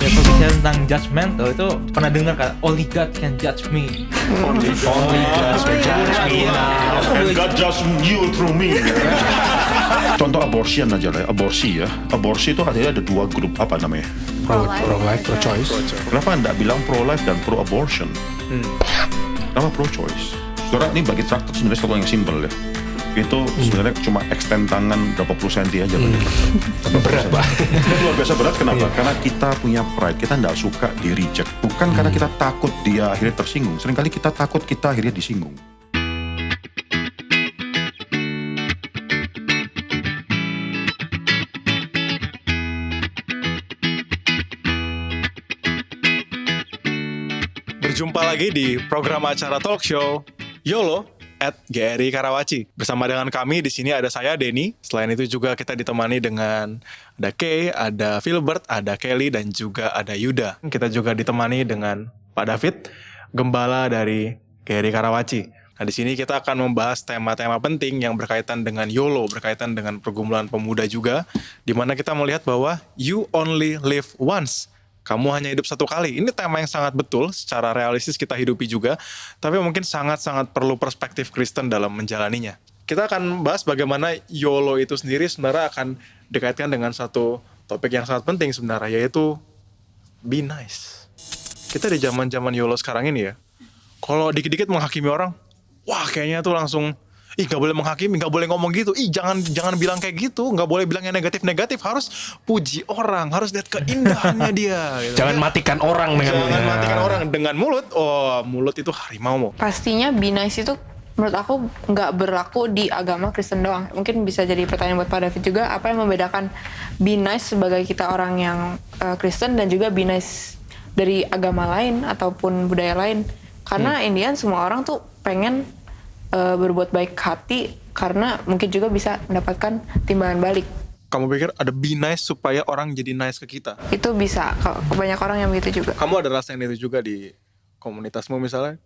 Ya, kalau bicara tentang judgmental itu pernah dengar kan? Only God can judge me. Only God can judge me now. And God judge you through me. Contoh abortion aja lah, aborsi ya. Aborsi itu artinya ada dua grup, apa namanya? Pro-life, pro-choice. Kenapa anda bilang pro-life dan pro-abortion? Kenapa pro-choice? Saudara, ini bagi traktor sebenarnya sesuatu yang simpel ya. Itu sebenarnya cuma extend tangan berapa puluh senti aja. Berat, Pak. Itu luar biasa berat, kenapa? Karena kita punya pride, kita nggak suka di reject. Bukan karena kita takut dia akhirnya tersinggung. Seringkali kita takut kita akhirnya disinggung. Berjumpa lagi di program acara talk show YOLO at GRI Karawaci. Bersama dengan kami di sini ada saya Denny. Selain itu juga kita ditemani dengan ada Kay, ada Filbert, ada Kelly dan juga ada Yuda. Kita juga ditemani dengan Pak David, gembala dari GRI Karawaci. Nah, di sini kita akan membahas tema-tema penting yang berkaitan dengan YOLO, berkaitan dengan pergumulan pemuda juga, di mana kita melihat bahwa you only live once. Kamu hanya hidup satu kali. Ini tema yang sangat betul, secara realistis kita hidupi juga, tapi mungkin sangat-sangat perlu perspektif Kristen dalam menjalaninya. Kita akan bahas bagaimana YOLO itu sendiri sebenarnya akan dikaitkan dengan satu topik yang sangat penting sebenarnya, yaitu be nice. Kita di zaman-zaman YOLO sekarang ini ya, kalau dikit-dikit menghakimi orang, wah kayaknya tuh langsung, ih gak boleh menghakimi, gak boleh ngomong gitu, ih jangan bilang kayak gitu, gak boleh bilang yang negatif-negatif, harus puji orang, harus lihat keindahannya dia gitu. Jangan matikan orang dengan Jangan matikan orang dengan mulut. Oh, mulut itu harimau. Pastinya be nice itu menurut aku nggak berlaku di agama Kristen doang. Mungkin bisa jadi pertanyaan buat Pak David juga, apa yang membedakan be nice sebagai kita orang yang Kristen dan juga be nice dari agama lain ataupun budaya lain. Karena Indian semua orang tuh pengen berbuat baik hati karena mungkin juga bisa mendapatkan timbangan balik. Kamu pikir ada be nice supaya orang jadi nice ke kita? Itu bisa, banyak orang yang begitu juga. Kamu ada rasa yang itu juga di komunitasmu misalnya?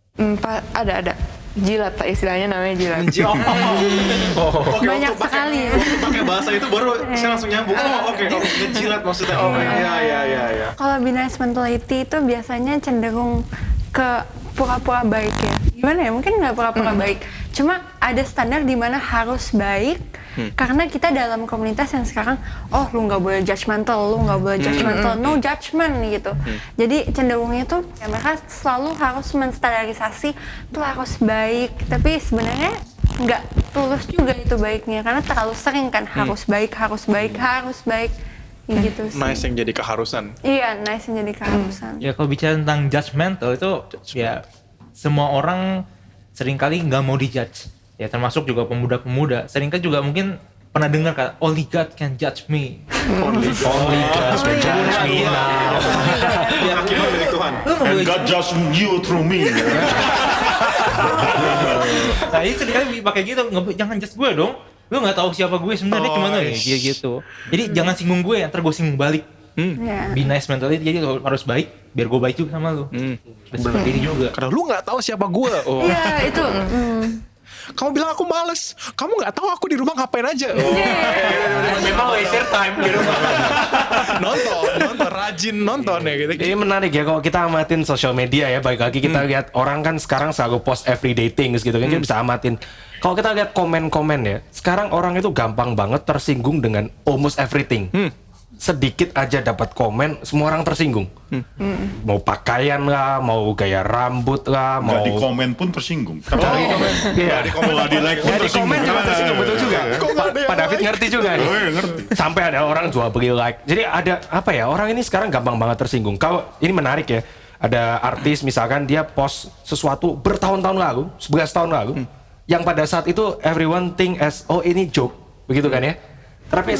Ada. Jilat, istilahnya namanya jilat. Oke, Banyak untuk sekali ya. pakai bahasa itu baru saya langsung nyambung. Oke, ngejilat maksudnya. Oh iya. Kalau be nice mentality itu biasanya cenderung ke pura-pura baik ya. Gimana ya? Mungkin nggak pura-pura baik. Cuma ada standar di mana harus baik. Karena kita dalam komunitas yang sekarang, lu nggak boleh judgmental, lu nggak boleh judgmental, no judgment gitu. Jadi cenderungnya tuh ya mereka selalu harus menstandarisasi tuh harus baik. Tapi sebenarnya nggak tulus juga itu baiknya karena terlalu sering kan harus baik gitu sih. Nice yang jadi keharusan. Iya, nice yang jadi keharusan. Ya kalau bicara tentang judgmental itu ya semua orang seringkali nggak mau dijudge. Ya termasuk juga pemuda-pemuda. Seringkali juga mungkin pernah dengar kan, only God can judge me. Only God can judge me now. Hakiman dari Tuhan. And God judge you through me. Nah ini seringkali pakai gitu, jangan judge gue dong. Lu nggak tahu siapa gue sebenarnya gimana ya, gitu. Jadi jangan singgung gue, ntar gue singgung balik. Yeah. Be nice mentality, jadi harus baik, biar gue baik juga sama lu. Seperti ini juga. Karena lu nggak tahu siapa gue. Oh. Iya, itu. Kamu bilang aku males. Kamu nggak tahu aku di rumah ngapain aja. Memang waste time di rumah. nonton, rajin nonton ya gitu. Ini menarik ya kalau kita amatin sosial media ya. Baik lagi kita lihat orang kan sekarang selalu post everyday things gitu kan. Kita bisa amatin. Kalau kita lihat komen-komen ya, sekarang orang itu gampang banget tersinggung dengan almost everything. Sedikit aja dapat komen, semua orang tersinggung. Mau pakaian lah, mau gaya rambut lah, mau Nggak di komen pun tersinggung. Iya. Di komen lah, di like pun Ya di komen juga tersinggung, betul juga. Pak David ngerti juga nih. Ngerti. Sampai ada orang jual beli like. Jadi ada apa ya, orang ini sekarang gampang banget tersinggung. Kalau ini menarik ya, ada artis misalkan dia post sesuatu bertahun-tahun lalu, 11 tahun lalu, yang pada saat itu everyone think as, oh ini joke, begitu kan ya. Tapi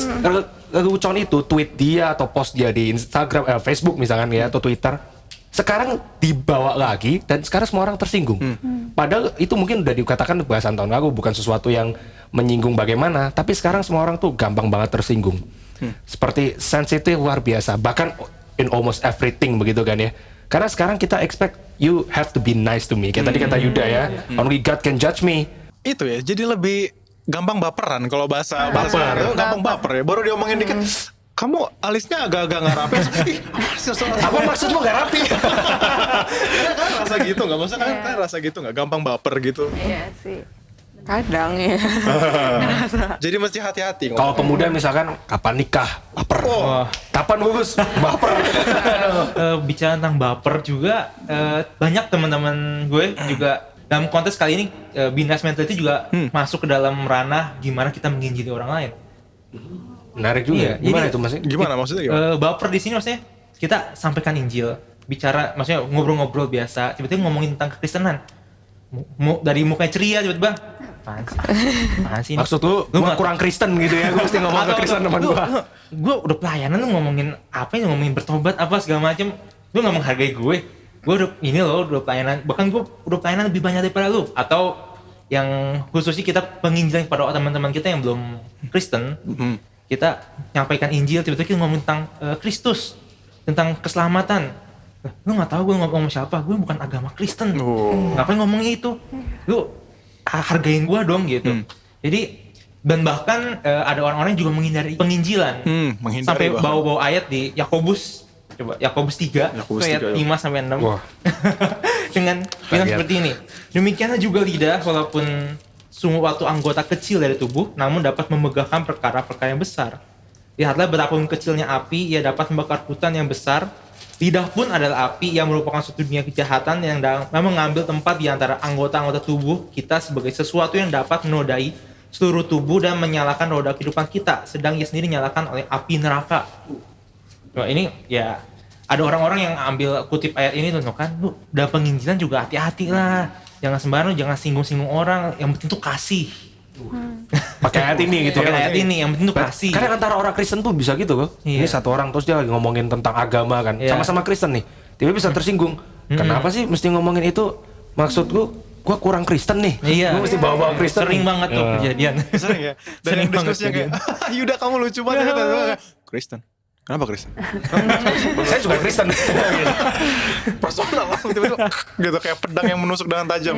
lelucon itu tweet dia atau post dia di Instagram, Facebook misalkan ya, atau Twitter, sekarang dibawa lagi dan sekarang semua orang tersinggung. Padahal itu mungkin udah dikatakan belasan tahun lalu, bukan sesuatu yang menyinggung bagaimana, tapi sekarang semua orang tuh gampang banget tersinggung. Seperti sensitif luar biasa, bahkan in almost everything begitu kan ya. Karena sekarang kita expect you have to be nice to me. Kayak tadi kata Yuda ya, only God can judge me. Itu ya, jadi lebih gampang baperan kalau bahasa gampang baper ya. Baru diomongin dikit, kamu alisnya agak-agak nggak rapi. Ih, Apa maksud lu gak rapi? kan rasa gitu nggak? Maksudnya kan rasa gitu nggak? Gampang baper gitu. Iya sih. Kadang ya. Jadi mesti hati-hati. Kalau pemuda misalkan kapan nikah? Baper. Wah. Kapan lulus? Baper. Bicara tentang baper juga, banyak teman-teman gue juga dalam konteks kali ini Be Nice Mentality juga masuk ke dalam ranah gimana kita menginjili orang lain. Menarik juga. Iya, Gimana jadi- itu maksudnya? Gimana maksudnya gimana? Baper di sini maksudnya kita sampaikan Injil, bicara maksudnya ngobrol-ngobrol biasa, tiba-tiba ngomongin tentang kekristenan. Dari mukanya ceria tiba-tiba apaan sih ini? Maksud lu gua nggak- kurang Kristen gitu ya? Gue mesti ngomong ke Kristen teman gua. Gue udah pelayanan lu ngomongin apa ya, ngomongin bertobat apa segala macem, lu nggak menghargai gue udah ini loh udah pelayanan, bahkan gue udah pelayanan lebih banyak daripada lu. Atau yang khususnya kita penginjilan kepada teman-teman kita yang belum Kristen, kita nyampaikan Injil, tiba-tiba kita ngomong tentang Kristus, tentang keselamatan. Lu nggak tahu gue ngomong siapa, gue bukan agama Kristen, ngapain ngomongnya itu, lu hargain gue dong gitu. Jadi dan bahkan ada orang-orang yang juga menghindari penginjilan, Menghindari sampai bahkan. bawa-bawa ayat di Yakobus, coba Yakobus 3 Yakobus ayat 3, 5 sampai 6 Wah. dengan bilang Kaget. seperti ini. Demikianlah juga lidah, walaupun suatu anggota kecil dari tubuh, namun dapat memegahkan perkara-perkara yang besar. Lihatlah betapapun kecilnya api, ia dapat membakar hutan yang besar. Lidah pun adalah api yang merupakan suatu dunia kejahatan yang mengambil tempat di antara anggota-anggota tubuh kita sebagai sesuatu yang dapat menodai seluruh tubuh dan menyalakan roda kehidupan kita, sedang ia sendiri nyalakan oleh api neraka. Wah, ini ya ada orang-orang yang ambil kutip ayat ini tuh kan, lu udah penginjilan juga hati-hati lah, jangan sembarang, jangan singgung-singgung orang, yang penting tuh kasih. Pakai ayat ini gitu Pakai ya. ayat ini, yang penting tuh kasih. Kadang antara orang Kristen tuh bisa gitu kok. Iya. Ini satu orang terus dia lagi ngomongin tentang agama kan. Iya. Sama-sama Kristen nih. Tiba-tiba bisa tersinggung. Kenapa sih mesti ngomongin itu? Maksud gua kurang Kristen nih. Iya. Gua mesti bawa-bawa Kristen. Sering nih. bannya tuh kejadian. Sering ya. Dan Sering yang diskusinya banget kayak, Yuda kamu lucu banget. Kayak, Kristen. Kenapa Kristen? Saya juga Kristen. Personal lah. Tiba-tiba gitu kayak pedang yang menusuk dengan tajam.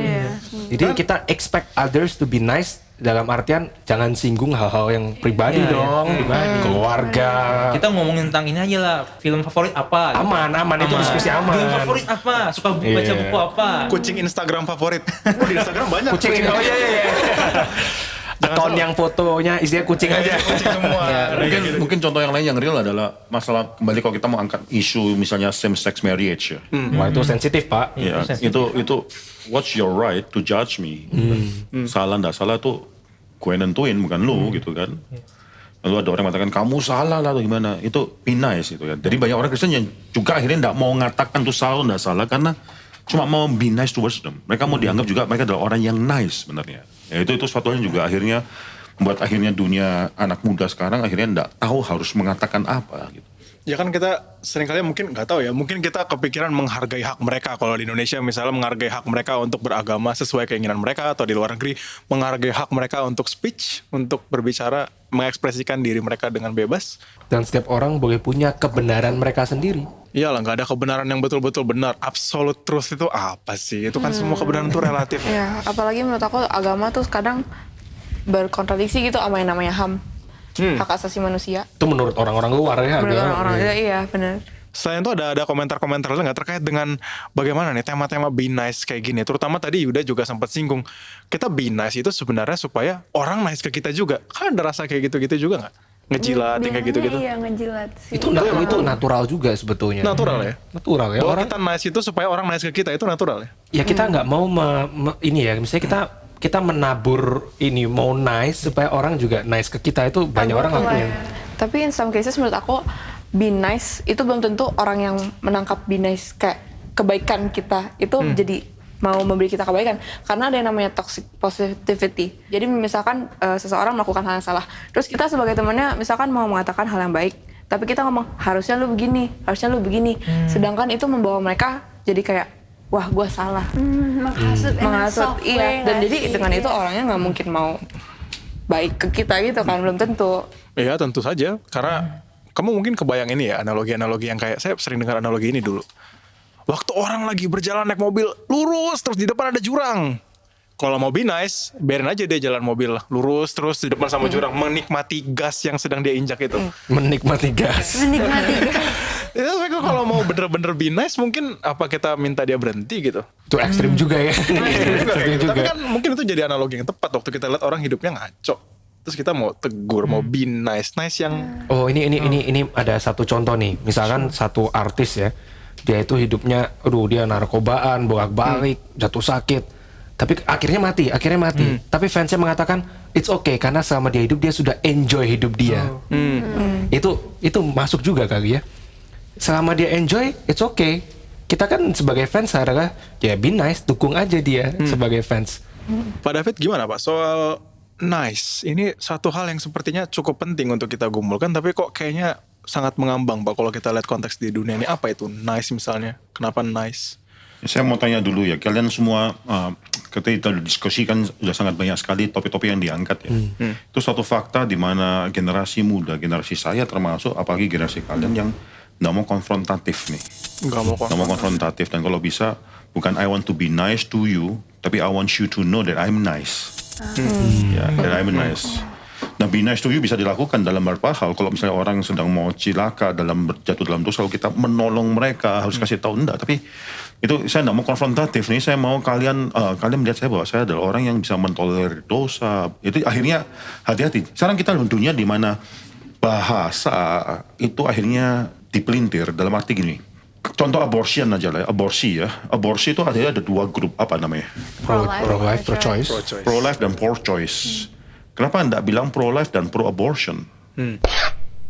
Jadi kita expect others to be nice dalam artian jangan singgung hal-hal yang pribadi Iya, dong. Keluarga. Kita ngomongin tentang ini aja lah, film favorit apa? Aman, itu diskusi aman. Film favorit apa? Suka baca Iya. buku apa? Kucing Instagram favorit. Di Instagram banyak. Kucing. Oh iya. Akun yang fotonya isinya kucing aja. Kucing semua. Ya, Mungkin contoh yang lain yang real adalah masalah kembali kalau kita mau angkat isu misalnya same sex marriage ya. Wah itu sensitif pak. Ya, itu what's your right to judge me? Salah ndak salah tuh gue nentuin bukan lu gitu kan. Lalu ada orang mengatakan kamu salah lah atau gimana? Itu be nice gitu kan. Jadi banyak orang Kristen yang juga akhirnya ndak mau mengatakan tuh salah ndak salah karena cuma mau be nice towards them. Mereka mau dianggap juga mereka adalah orang yang nice sebenarnya. Ya itu suatu yang juga akhirnya membuat akhirnya dunia anak muda sekarang akhirnya ndak tahu harus mengatakan apa gitu. Ya kan kita seringkali mungkin nggak tahu ya, mungkin kita kepikiran menghargai hak mereka. Kalau di Indonesia misalnya menghargai hak mereka untuk beragama sesuai keinginan mereka, atau di luar negeri menghargai hak mereka untuk speech, untuk berbicara, mengekspresikan diri mereka dengan bebas. Dan setiap orang boleh punya kebenaran mereka sendiri. Iyalah, nggak ada kebenaran yang betul-betul benar. Absolute truth itu apa sih? Itu kan semua kebenaran itu relatif. Ya, apalagi menurut aku agama tuh kadang berkontradiksi gitu sama yang namanya HAM. Hak asasi manusia. Itu menurut orang-orang luar ya. Menurut agama. orang-orang, iya benar. Selain itu ada komentar-komentar lain nggak terkait dengan bagaimana nih tema-tema be nice kayak gini. Terutama tadi Yuda juga sempat singgung. Kita be nice itu sebenarnya supaya orang nice ke kita juga. Kan ada rasa kayak gitu-gitu juga nggak? Ngejilat yang kayak gitu-gitu. Iya ngejilat sih. Itu natural juga sebetulnya. Natural ya? Natural ya. Bahwa Orang kita nice itu supaya orang nice ke kita, itu natural ya? ya kita nggak mau ini ya. Misalnya kita menabur ini mau nice supaya orang juga nice ke kita, itu banyak orang ngelakuin. Tapi in some cases menurut aku be nice itu belum tentu orang yang menangkap be nice kayak kebaikan kita itu jadi mau memberi kita kebaikan, karena ada yang namanya toxic positivity. Jadi misalkan seseorang melakukan hal yang salah, terus kita sebagai temannya misalkan mau mengatakan hal yang baik, tapi kita ngomong harusnya lu begini, sedangkan itu membawa mereka jadi kayak wah gue salah, menghasut, iya, dan jadi dengan itu orangnya nggak mungkin mau baik ke kita gitu kan, belum tentu. Iya tentu saja, karena kamu mungkin kebayang ini ya, analogi-analogi yang kayak, saya sering dengar analogi ini dulu. Waktu orang lagi berjalan naik mobil, lurus, terus di depan ada jurang. kalau mau be nice, biarin aja dia jalan mobil lurus terus di depan sama jurang, menikmati gas yang sedang dia injak itu. Menikmati gas. Menikmati gas. Ya, tapi kalau mau bener-bener be nice, mungkin apa kita minta dia berhenti gitu? Itu ekstrim juga ya. Ekstrim Tapi kan mungkin itu jadi analogi yang tepat waktu kita lihat orang hidupnya ngaco. Terus kita mau tegur, mau be nice yang Oh ini ada satu contoh nih. Misalkan satu artis ya, dia itu hidupnya, dia narkobaan, bolak-balik, jatuh sakit. Tapi akhirnya mati. Tapi fansnya mengatakan it's okay karena selama dia hidup dia sudah enjoy hidup dia. Itu masuk juga kali ya. Selama dia enjoy, it's okay. Kita kan sebagai fans adalah ya be nice, dukung aja dia sebagai fans. Pak David gimana Pak soal nice? Ini satu hal yang sepertinya cukup penting untuk kita gumulkan, tapi kok kayaknya sangat mengambang Pak kalau kita lihat konteks di dunia ini. Apa itu nice misalnya? Kenapa nice? Saya mau tanya dulu ya, kalian semua kita diskusikan sudah sangat banyak sekali topik-topik yang diangkat ya. Itu suatu fakta di mana generasi muda, generasi saya termasuk, apalagi generasi kalian yang nggak mau konfrontatif nih. Nggak mau konfrontatif, dan kalau bisa bukan I want to be nice to you, tapi I want you to know that I'm nice. Ya, that I'm nice. Nah, be nice to you bisa dilakukan dalam beberapa hal. Kalau misalnya orang sedang mau cilaka, jatuh dalam dosa, kalau kita menolong mereka, harus kasih tahu enggak. Tapi itu saya enggak mau konfrontatif nih. Saya mau kalian melihat saya bahwa saya adalah orang yang bisa mentolerir dosa. Itu akhirnya hati-hati. Sekarang kita dalam dunia di mana bahasa itu akhirnya dipelintir dalam arti gini. Contoh abortion aja lah ya, aborsi ya. Aborsi itu ada dua grup, apa namanya? Pro-life, pro-choice. Pro-life dan pro-choice. Kenapa enggak bilang pro-life dan pro-abortion?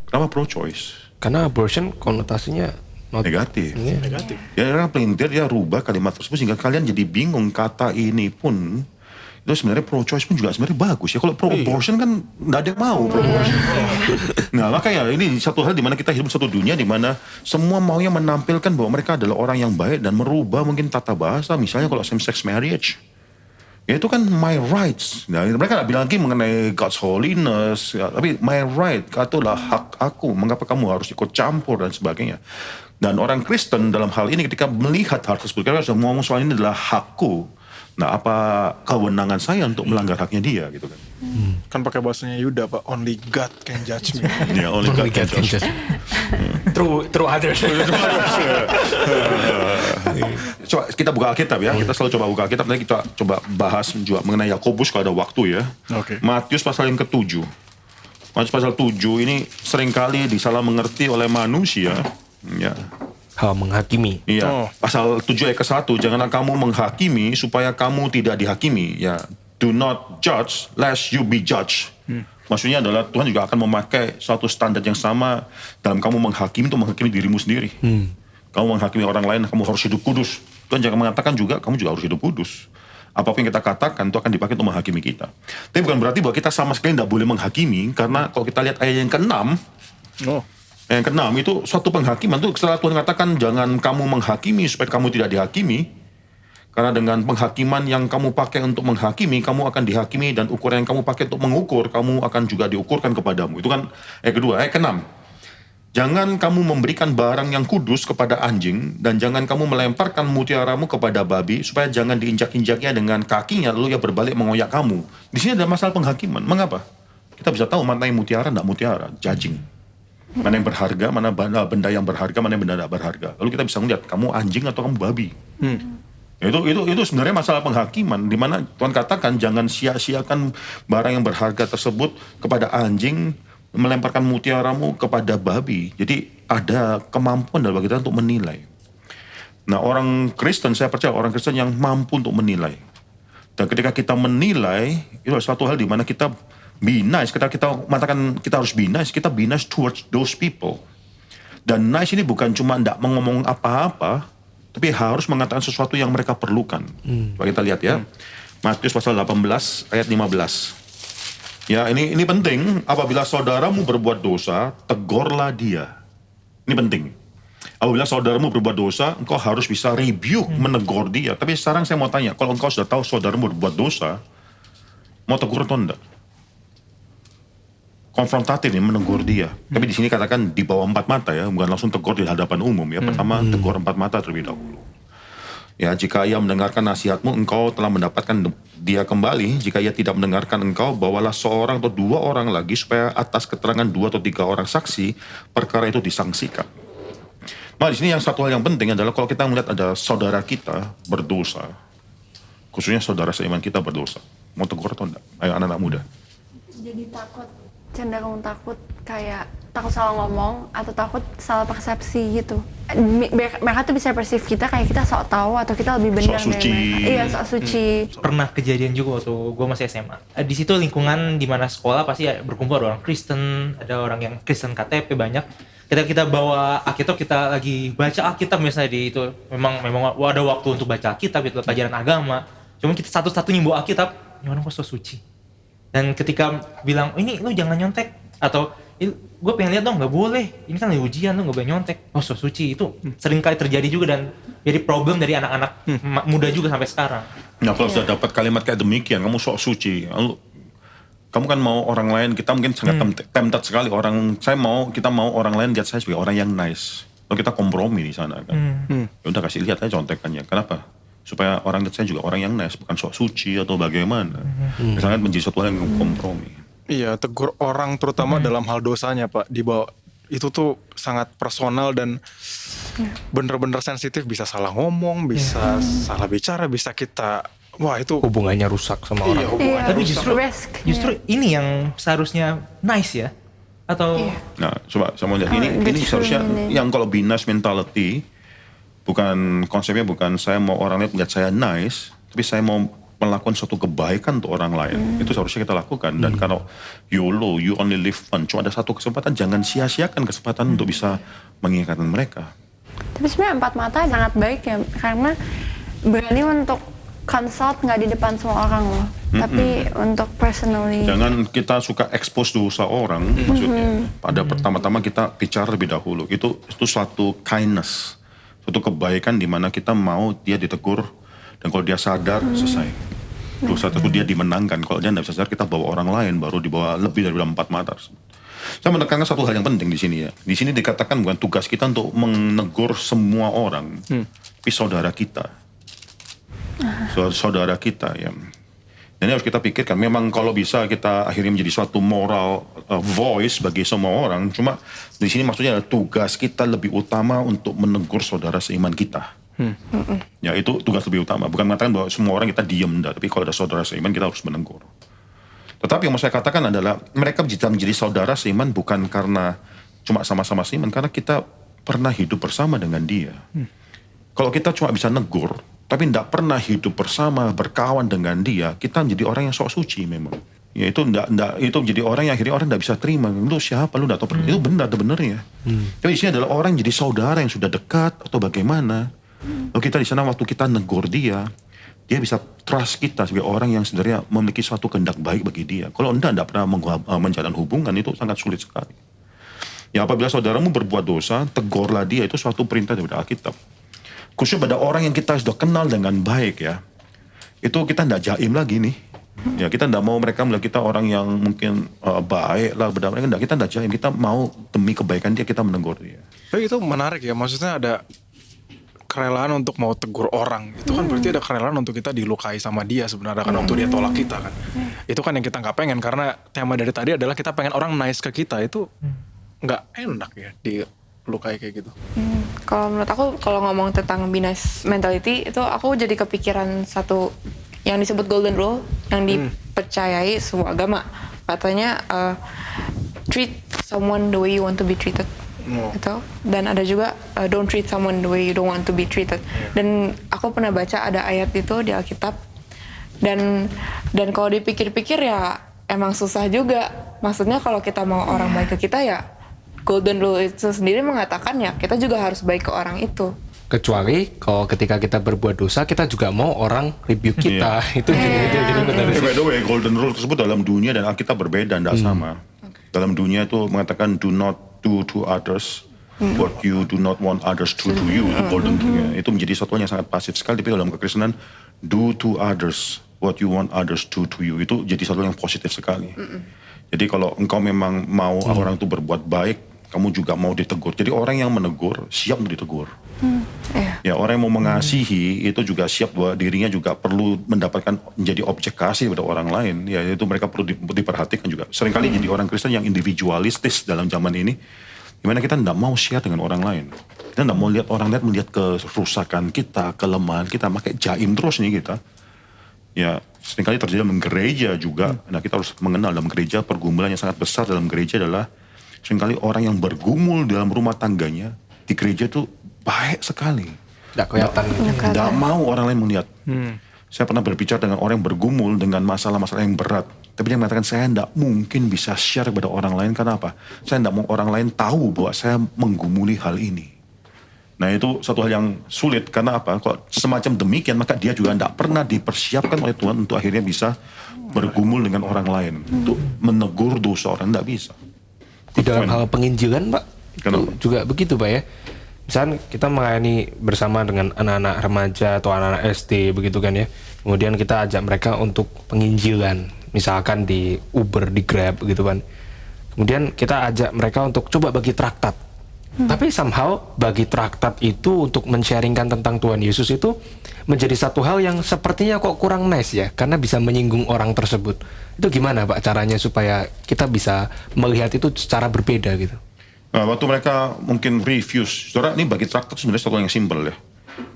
Kenapa pro-choice? Karena abortion konotasinya Negatif. Negatif. Ya, karena pelintir dia rubah kalimat tersebut sehingga kalian jadi bingung. Kata ini pun itu sebenarnya pro-choice pun juga sebenarnya bagus ya. Kalau pro-abortion kan nggak ada yang mau pro-abortion. Nah, makanya ini satu hal di mana kita hidup satu dunia di mana semua maunya menampilkan bahwa mereka adalah orang yang baik dan merubah mungkin tata bahasa. Misalnya kalau same-sex marriage, ya itu kan my rights. Nah, mereka nggak bilang lagi mengenai God's holiness, ya, tapi my right, itulah hak aku. Mengapa kamu harus ikut campur dan sebagainya. Dan orang Kristen dalam hal ini ketika melihat hal tersebut, karena sudah ngomong soal ini adalah hakku. Nah, apa kewenangan saya untuk melanggar haknya dia gitu kan? Kan pakai bahasanya Yuda Pak, only God can judge me. Ya, only God can judge. True others. Coba kita buka Alkitab ya. Kita selalu coba buka Alkitab. Nanti kita coba bahas juga mengenai Yakobus kalau ada waktu ya. Oke. Matius pasal yang ke-7. Matius pasal 7 ini seringkali disalah mengerti oleh manusia. Ya. Hal menghakimi. Iya. Pasal 7 ayat ke-1, janganlah kamu menghakimi supaya kamu tidak dihakimi. Ya. Do not judge lest you be judged. Maksudnya adalah Tuhan juga akan memakai suatu standar yang sama dalam kamu menghakimi untuk menghakimi dirimu sendiri. Kamu menghakimi orang lain, kamu harus hidup kudus. Tuhan jangan mengatakan juga kamu juga harus hidup kudus. Apapun yang kita katakan itu akan dipakai untuk menghakimi kita. Tapi bukan berarti bahwa kita sama sekali tidak boleh menghakimi, karena kalau kita lihat ayat yang ke-6, yang ke-6 itu suatu penghakiman itu setelah Tuhan katakan jangan kamu menghakimi supaya kamu tidak dihakimi. Karena dengan penghakiman yang kamu pakai untuk menghakimi, kamu akan dihakimi, dan ukuran yang kamu pakai untuk mengukur, kamu akan juga diukurkan kepadamu. Itu kan ayat kedua. Ayat ke-6. Jangan kamu memberikan barang yang kudus kepada anjing, dan jangan kamu melemparkan mutiaramu kepada babi, supaya jangan diinjak-injaknya dengan kakinya, lalu ia berbalik mengoyak kamu. Di sini ada masalah penghakiman. Mengapa? Kita bisa tahu mana yang mutiara, tidak mutiara. Judging. Mana yang berharga, mana benda yang berharga, mana yang benda tidak berharga. Lalu kita bisa melihat, kamu anjing atau kamu babi. Itu sebenarnya masalah penghakiman, di mana Tuhan katakan jangan sia-siakan barang yang berharga tersebut kepada anjing, melemparkan mutiaramu kepada babi. Jadi ada kemampuan dalam kita untuk menilai. Nah, orang Kristen, saya percaya orang Kristen yang mampu untuk menilai. Dan ketika kita menilai, itu adalah suatu hal di mana kita be nice. Ketika kita mengatakan kita harus be nice towards those people. Dan nice ini bukan cuma tidak mengomong apa-apa, tapi harus mengatakan sesuatu yang mereka perlukan. Coba kita lihat ya. Matius pasal 18 ayat 15. Ya, ini penting. Apabila saudaramu berbuat dosa, tegurlah dia. Ini penting. Apabila saudaramu berbuat dosa, engkau harus bisa rebuke, menegur dia. Tapi sekarang saya mau tanya, kalau engkau sudah tahu saudaramu berbuat dosa, mau tegur atau enggak? Konfrontatif nih, menegur dia. Tapi di sini katakan di bawah 4 mata ya, bukan langsung tegur di hadapan umum ya. Pertama tegur 4 mata terlebih dahulu. Ya, jika ia mendengarkan nasihatmu, engkau telah mendapatkan dia kembali. Jika ia tidak mendengarkan engkau, bawalah seorang atau 2 orang lagi, supaya atas keterangan 2 atau 3 orang saksi, perkara itu disangsikan. Nah, di sini yang satu hal yang penting adalah kalau kita melihat ada saudara kita berdosa, khususnya saudara seiman kita berdosa, mau tegur atau enggak? Ayo anak-anak muda. Jadi cenderung takut, kayak takut salah ngomong atau takut salah persepsi gitu. Mereka tuh bisa perceive kita kayak kita sok tahu atau kita lebih benar Sok dari suci. mereka. Iya, sok suci. Pernah kejadian juga waktu gue masih SMA. Di situ lingkungan di mana sekolah pasti berkumpul ada orang Kristen, ada orang yang Kristen KTP banyak. Kita bawa Alkitab, kita lagi baca Alkitab misalnya di itu. Memang ada waktu untuk baca Alkitab, itu pelajaran agama. Cuma kita satu-satunya bawa Alkitab, ini orang kok so suci. Dan ketika bilang, ini lu jangan nyontek, atau gue pengen lihat dong, nggak boleh, ini kan lagi ujian, lu nggak boleh nyontek. Oh so suci, itu sering kali terjadi juga dan jadi problem dari anak-anak muda juga sampai sekarang. Nah, kalau sudah dapat kalimat kayak demikian, kamu sok suci, kamu kan mau orang lain, kita mungkin sangat tempted sekali kita mau orang lain lihat saya sebagai orang yang nice. Lalu kita kompromi di sana kan. Ya udah kasih lihat aja contekannya. Kenapa? Supaya orang lihat saya juga orang yang nice, bukan sok suci atau bagaimana. Misalnya menjadi suatu hal yang kompromi. Iya, tegur orang terutama dalam hal dosanya, Pak. Itu tuh sangat personal dan bener-bener sensitif, bisa salah ngomong, bisa salah bicara, bisa kita itu Hubungannya rusak sama orang. hubungannya Tapi rusak. justru ini yang seharusnya nice ya, atau Nah, coba saya mau lihat ini seharusnya yang kalau binas mentality, konsepnya bukan saya mau orang lain lihat saya nice, tapi saya mau melakukan suatu kebaikan untuk orang lain. Itu seharusnya kita lakukan. Dan kalau YOLO, you only live once, cuma ada satu kesempatan, jangan sia-siakan kesempatan untuk bisa mengingatkan mereka. Tapi sebenarnya 4 mata sangat baik ya, karena berani untuk consult nggak di depan semua orang loh, tapi untuk personally. Jangan kita suka expose dosa orang, maksudnya. Pada pertama-tama kita bicara lebih dahulu. Itu suatu kindness, suatu kebaikan di mana kita mau dia ditegur, dan kalau dia sadar, selesai. Dosa itu dia dimenangkan. Kalau dia tidak bisa sadar, kita bawa orang lain, baru dibawa lebih dari 4 mata. Saya menekankan satu hal yang penting di sini ya. Di sini dikatakan bukan tugas kita untuk menegur semua orang, tapi saudara kita. Saudara kita ya. Ini harus kita pikirkan. Memang kalau bisa kita akhirnya menjadi suatu moral voice bagi semua orang. Cuma di sini maksudnya adalah tugas kita lebih utama untuk menegur saudara seiman kita. Ya itu tugas lebih utama. Bukan mengatakan bahwa semua orang kita diam, tapi kalau ada saudara seiman kita harus menegur. Tetapi yang mau saya katakan adalah mereka menjadi saudara seiman bukan karena cuma sama-sama seiman, karena kita pernah hidup bersama dengan dia. Kalau kita cuma bisa negur, tapi tidak pernah hidup bersama, berkawan dengan dia, kita menjadi orang yang sok suci memang. Ya itu itu menjadi orang yang akhirnya orang tidak bisa terima. Lu siapa? Lu tidak tahu. Itu benar, ada benernya. Tapi di sini adalah orang jadi saudara yang sudah dekat atau bagaimana. Lalu kita di sana waktu kita negur dia bisa trust kita sebagai orang yang sebenarnya memiliki suatu kehendak baik bagi dia. Kalau Anda tidak pernah menjalin hubungan, itu sangat sulit sekali. Ya apabila saudaramu berbuat dosa, tegurlah dia, itu suatu perintah dari Alkitab. Khususnya pada orang yang kita sudah kenal dengan baik ya, itu kita tidak jaim lagi nih. Ya kita tidak mau mereka melihat kita orang yang mungkin baik lah, berdamai. Kita tidak jaim, kita mau demi kebaikan dia kita menegur dia. Tapi itu menarik ya, maksudnya ada kerelaan untuk mau tegur orang. Itu kan berarti ada kerelaan untuk kita dilukai sama dia sebenarnya kan, waktu dia tolak kita kan. Itu kan yang kita nggak pengen, karena tema dari tadi adalah kita pengen orang nice ke kita. Itu nggak enak ya dilukai kayak gitu. Kalau menurut aku, kalau ngomong tentang binas mentality, itu aku jadi kepikiran satu yang disebut golden rule yang dipercayai semua agama. Katanya treat someone the way you want to be treated. Gitu. Dan ada juga don't treat someone the way you don't want to be treated. Dan aku pernah baca ada ayat itu di Alkitab. Dan kalau dipikir-pikir ya emang susah juga. Maksudnya kalau kita mau orang baik ke kita ya, golden rule itu sendiri mengatakan ya kita juga harus baik ke orang itu. Kecuali kalau ketika kita berbuat dosa, kita juga mau orang rebuke kita. Itu jadi benar. By the way, golden rule tersebut dalam dunia dan Alkitab berbeda, tidak sama. Dalam dunia itu mengatakan do not do to others what you do not want others to do you. Golden rule itu menjadi satu yang sangat pasif sekali. Tapi dalam kekristenan, do to others what you want others to do you. Itu jadi satu yang positif sekali. Jadi kalau engkau memang mau orang itu berbuat baik, kamu juga mau ditegur. Jadi orang yang menegur siap untuk ditegur. Ya Ya, orang yang mau mengasihi itu juga siap bahwa dirinya juga perlu mendapatkan menjadi objek kasih pada orang lain. Ya, itu mereka perlu diperhatikan juga. Seringkali jadi orang Kristen yang individualistis dalam zaman ini, dimana kita tidak mau share dengan orang lain. Kita tidak mau lihat orang lain melihat kerusakan kita, kelemahan kita, makanya jaim terus nih kita. Ya, seringkali terjadi dalam gereja juga. Nah, kita harus mengenal dalam gereja, pergumulan yang sangat besar dalam gereja adalah seringkali orang yang bergumul dalam rumah tangganya di gereja itu baik sekali. Nggak kelihatan. Tidak mau orang lain melihat. Saya pernah berbicara dengan orang yang bergumul dengan masalah-masalah yang berat. Tapi dia mengatakan, saya tidak mungkin bisa share kepada orang lain. Karena apa? Saya tidak mau orang lain tahu bahwa saya menggumuli hal ini. Nah, itu satu hal yang sulit. Karena apa? Kalau semacam demikian, maka dia juga tidak pernah dipersiapkan oleh Tuhan untuk akhirnya bisa bergumul dengan orang lain. Untuk menegur dosa orang, tidak bisa. Di dalam hal penginjilan, Pak, itu juga begitu, Pak ya. Misalnya kita melayani bersama dengan anak-anak remaja atau anak-anak SD begitu kan ya. Kemudian kita ajak mereka untuk penginjilan, misalkan di Uber, di Grab gitu kan. Kemudian kita ajak mereka untuk coba bagi traktat. Tapi somehow bagi traktat itu untuk men-sharingkan tentang Tuhan Yesus itu menjadi satu hal yang sepertinya kok kurang nice ya, karena bisa menyinggung orang tersebut. Itu gimana Pak caranya supaya kita bisa melihat itu secara berbeda gitu? Nah, waktu mereka mungkin refuse, saudara, ini bagi traktat sebenarnya satu yang simpel ya.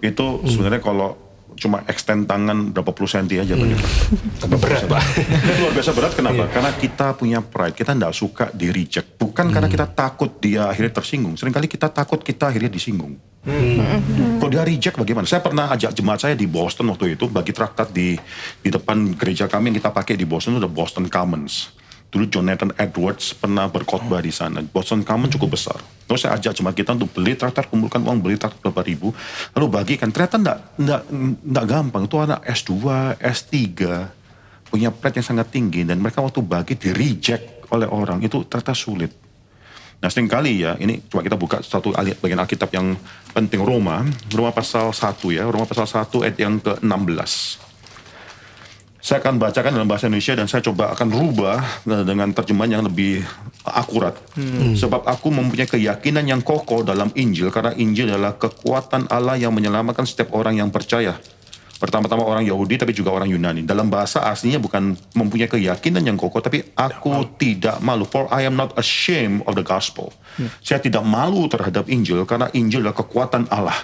Itu sebenarnya kalau cuma extend tangan berapa puluh senti aja bagi traktat. Berat, Pak. Itu luar biasa berat, kenapa? Karena kita punya pride, kita tidak suka di reject. Bukan karena kita takut dia akhirnya tersinggung. Seringkali kita takut kita akhirnya disinggung. Kalau dia reject bagaimana? Saya pernah ajak jemaat saya di Boston waktu itu, bagi traktat di depan gereja kami yang kita pakai di Boston itu ada Boston Commons. Dulu Jonathan Edwards pernah berkhotbah di sana. Boston Common cukup besar. Terus saya ajak jemaat kita untuk beli traktat, kumpulkan uang beli traktat berapa ribu, lalu bagikan. Ternyata enggak gampang. Itu anak S2, S3, punya pride yang sangat tinggi, dan mereka waktu bagi di reject oleh orang, itu ternyata sulit. Nah, seringkali ya, ini coba kita buka satu bagian Alkitab yang penting, Roma pasal 1 ya, Roma pasal 1 ayat yang ke-16. Saya akan bacakan dalam bahasa Indonesia dan saya coba akan rubah dengan terjemahan yang lebih akurat. Sebab aku mempunyai keyakinan yang kokoh dalam Injil, karena Injil adalah kekuatan Allah yang menyelamatkan setiap orang yang percaya. Pertama-tama orang Yahudi tapi juga orang Yunani. Dalam bahasa aslinya bukan mempunyai keyakinan yang kokoh, tapi aku tidak malu. For I am not ashamed of the gospel. Saya tidak malu terhadap Injil, karena Injil adalah kekuatan Allah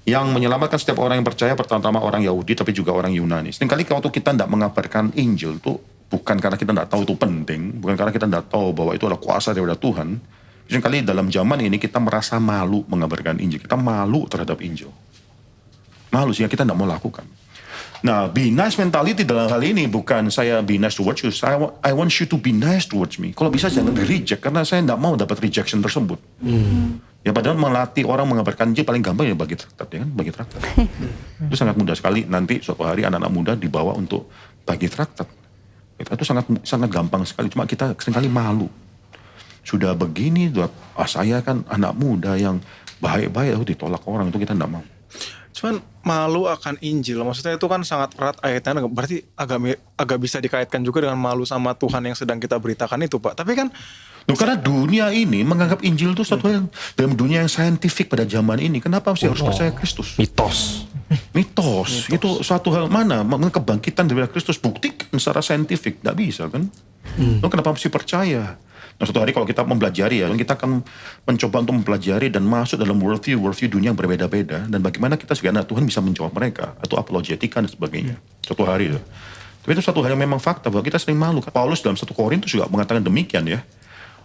yang menyelamatkan setiap orang yang percaya, pertama-tama orang Yahudi tapi juga orang Yunani. Seringkali waktu kita tidak mengabarkan Injil itu bukan karena kita tidak tahu itu penting, bukan karena kita tidak tahu bahwa itu adalah kuasa daripada Tuhan. Seringkali dalam zaman ini kita merasa malu mengabarkan Injil, kita malu terhadap Injil, malu sehingga kita tidak mau lakukan. Nah, be nice mentality dalam hal ini bukan saya be nice towards you, I want you to be nice towards me. Kalau bisa jangan di reject, karena saya tidak mau dapat rejection tersebut. Ya, padahal melatih orang mengabarkan Injil paling gampang ya bagi traktat, ya kan, bagi traktat. Itu sangat mudah sekali. Nanti suatu hari anak-anak muda dibawa untuk bagi traktat. Itu sangat gampang sekali. Cuma kita seringkali malu. Sudah begini, saya kan anak muda yang baik-baik, ditolak orang, itu kita tidak mau. Cuman malu akan Injil, maksudnya itu kan sangat erat ayatnya, berarti agak bisa dikaitkan juga dengan malu sama Tuhan yang sedang kita beritakan itu, Pak. Tapi kan karena dunia ini menganggap Injil itu suatu hal dalam dunia yang saintifik pada zaman ini. Kenapa sih harus percaya Kristus? Mitos. Itu suatu hal mana? Kebangkitan dari Kristus buktikan secara saintifik. Tidak bisa kan? Kenapa mesti percaya? Nah, suatu hari kalau kita mempelajari ya, kita akan mencoba untuk mempelajari dan masuk dalam worldview dunia yang berbeda-beda. Dan bagaimana kita sebagai anak Tuhan bisa menjawab mereka. Atau apologetika dan sebagainya. Suatu hari itu. Tapi itu suatu hal yang memang fakta bahwa kita sering malu. Paulus dalam 1 Korintus juga mengatakan demikian ya.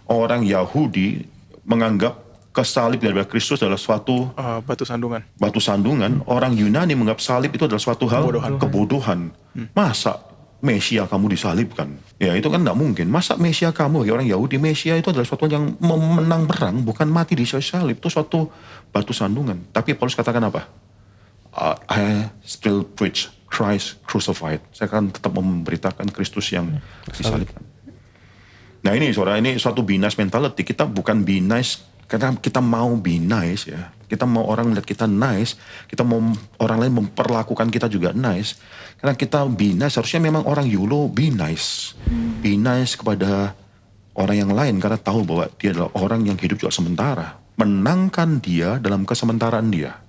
Orang Yahudi menganggap kesalib daripada Kristus adalah suatu batu sandungan. Orang Yunani menganggap salib itu adalah suatu hal kebodohan. Masa Mesia kamu disalibkan? Ya itu kan tidak mungkin. Masa Mesia kamu, ya orang Yahudi, Mesia itu adalah suatu yang memenang perang, bukan mati di salib. Itu suatu batu sandungan. Tapi Paulus katakan apa? I still preach Christ crucified. Saya akan tetap memberitakan Kristus yang disalibkan. Nah ini saudara, ini suatu be nice mentality. Kita bukan be nice karena kita mau be nice ya. Kita mau orang lihat kita nice. Kita mau orang lain memperlakukan kita juga nice. Karena kita be nice, harusnya memang orang YOLO be nice. Be nice kepada orang yang lain karena tahu bahwa dia adalah orang yang hidup juga sementara. Menangkan dia dalam kesementaraan dia.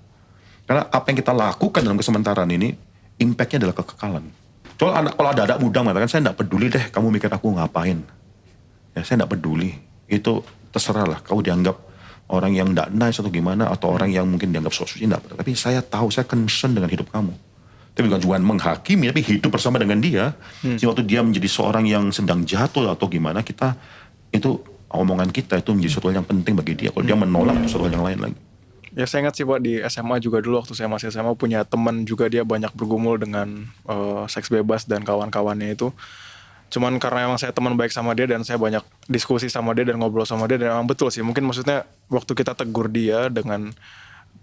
Karena apa yang kita lakukan dalam kesementaraan ini, impact-nya adalah kekekalan. Soalnya kalau ada anak muda mengatakan, saya enggak peduli deh kamu mikir aku ngapain. Ya, saya enggak peduli. Itu terserah lah, kau dianggap orang yang enggak nice atau gimana, atau orang yang mungkin dianggap sok-sok enggak. Tapi saya tahu, saya concern dengan hidup kamu. Tapi bukan cuma menghakimi, tapi hidup bersama dengan dia. Jadi waktu dia menjadi seorang yang sedang jatuh atau gimana, kita, itu omongan kita itu menjadi sesuatu yang penting bagi dia. Kalau dia menolak, itu sesuatu yang lain lagi. Ya saya ingat sih Pak di SMA juga dulu waktu saya masih SMA punya teman juga dia banyak bergumul dengan seks bebas dan kawan-kawannya itu. Cuman karena emang saya teman baik sama dia dan saya banyak diskusi sama dia dan ngobrol sama dia dan emang betul sih mungkin maksudnya waktu kita tegur dia dengan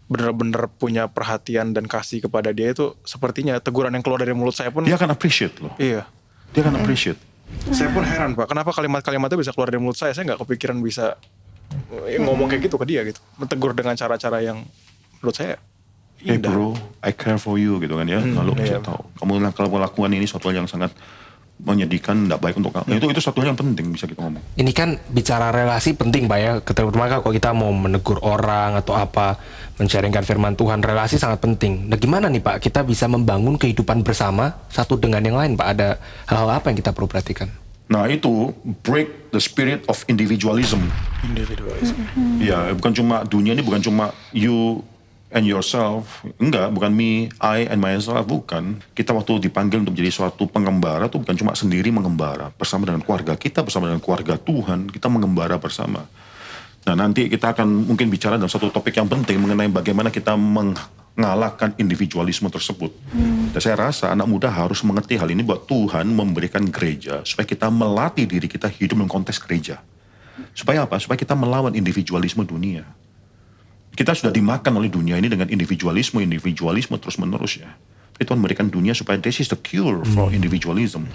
benar-benar punya perhatian dan kasih kepada dia itu sepertinya teguran yang keluar dari mulut saya pun Dia akan appreciate loh. iya. Dia akan appreciate. Saya pun heran Pak kenapa kalimat-kalimat itu bisa keluar dari mulut saya nggak kepikiran bisa ngomong kayak gitu ke dia gitu. Menegur dengan cara-cara yang menurut saya Hey indah. bro, I care for you gitu kan ya. Lalu iya. saya tahu, kamu lakukan ini suatu hal yang sangat menyedihkan, tidak baik untuk kamu. Itu suatu hal yang penting bisa kita ngomong. Ini kan bicara relasi penting Pak ya, terutama kalau kita mau menegur orang atau apa, men-sharingkan firman Tuhan, relasi sangat penting. Nah gimana nih Pak, kita bisa membangun kehidupan bersama satu dengan yang lain Pak? Ada hal-hal apa yang kita perlu perhatikan? Nah itu break the spirit of individualism. Individualism. Ya, bukan cuma dunia ini bukan cuma you and yourself. Enggak, bukan me, I and myself, bukan. Kita waktu dipanggil untuk menjadi suatu pengembara itu bukan cuma sendiri mengembara. Bersama dengan keluarga kita, bersama dengan keluarga Tuhan, kita mengembara bersama. Nah nanti kita akan mungkin bicara dalam satu topik yang penting mengenai bagaimana kita mengalahkan individualisme tersebut. Dan saya rasa anak muda harus mengerti hal ini bahwa Tuhan memberikan gereja supaya kita melatih diri kita hidup dalam konteks gereja. Supaya apa? Supaya kita melawan individualisme dunia. Kita sudah dimakan oleh dunia ini dengan individualisme terus menerus ya. Tapi Tuhan memberikan dunia supaya this is the cure for individualism.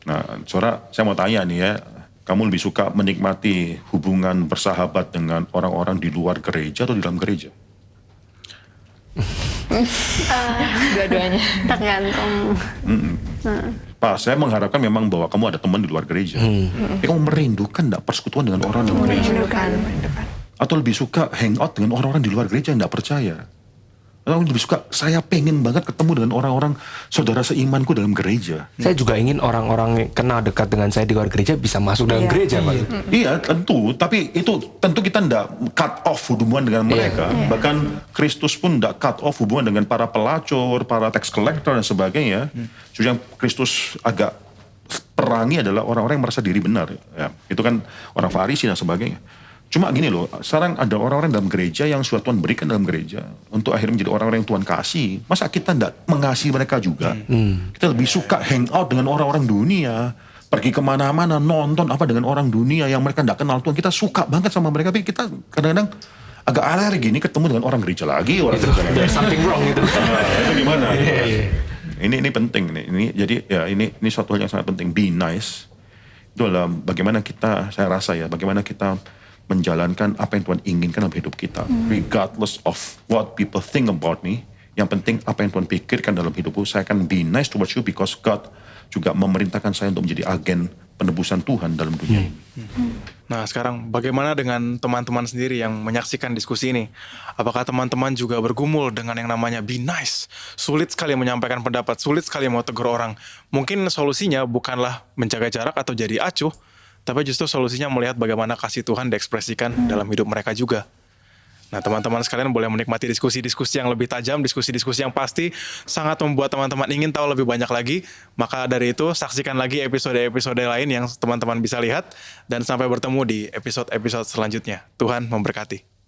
Nah, saudara, saya mau tanya nih ya, kamu lebih suka menikmati hubungan bersahabat dengan orang-orang di luar gereja atau di dalam gereja? Dua-duanya. Tergantung. Pak, saya mengharapkan memang bahwa kamu ada teman di luar gereja. Tapi kamu merindukan enggak persekutuan dengan orang di luar gereja? Merindukan. Atau lebih suka hangout dengan orang-orang di luar gereja yang enggak percaya? Atau lebih suka, saya pengen banget ketemu dengan orang-orang saudara seimanku dalam gereja? Saya juga ingin orang-orang yang kenal dekat dengan saya di luar gereja bisa masuk dalam gereja Pak. Iya tentu, tapi itu tentu kita enggak cut off hubungan dengan mereka. Bahkan Kristus pun enggak cut off hubungan dengan para pelacur, para tax collector dan sebagainya. Justru yang Kristus agak perangi adalah orang-orang yang merasa diri benar. Ya, itu kan orang Farisi dan sebagainya. Cuma gini loh, sekarang ada orang-orang dalam gereja yang sudah Tuhan berikan dalam gereja untuk akhirnya menjadi orang-orang yang Tuhan kasih. Masa kita enggak mengasihi mereka juga? Kita lebih suka hangout dengan orang-orang dunia, pergi kemana-mana, nonton apa dengan orang dunia yang mereka enggak kenal Tuhan. Kita suka banget sama mereka, tapi kita kadang-kadang agak alergi nih ketemu dengan orang gereja lagi. Orang gereja lagi. There's something wrong gitu. Itu gimana? Ini penting nih. Jadi ya ini suatu hal yang sangat penting. Be nice. Itu adalah bagaimana kita, saya rasa ya, bagaimana kita menjalankan apa yang Tuhan inginkan dalam hidup kita. Regardless of what people think about me. Yang penting apa yang Tuhan pikirkan dalam hidupku. Saya akan be nice towards you because God juga memerintahkan saya untuk menjadi agen penebusan Tuhan dalam dunia ini. Nah sekarang bagaimana dengan teman-teman sendiri yang menyaksikan diskusi ini? Apakah teman-teman juga bergumul dengan yang namanya be nice? Sulit sekali menyampaikan pendapat, sulit sekali mau tegur orang. Mungkin solusinya bukanlah menjaga jarak atau jadi acuh, tapi justru solusinya melihat bagaimana kasih Tuhan diekspresikan dalam hidup mereka juga. Nah teman-teman sekalian boleh menikmati diskusi-diskusi yang lebih tajam, diskusi-diskusi yang pasti sangat membuat teman-teman ingin tahu lebih banyak lagi. Maka dari itu saksikan lagi episode-episode lain yang teman-teman bisa lihat. Dan sampai bertemu di episode-episode selanjutnya. Tuhan memberkati.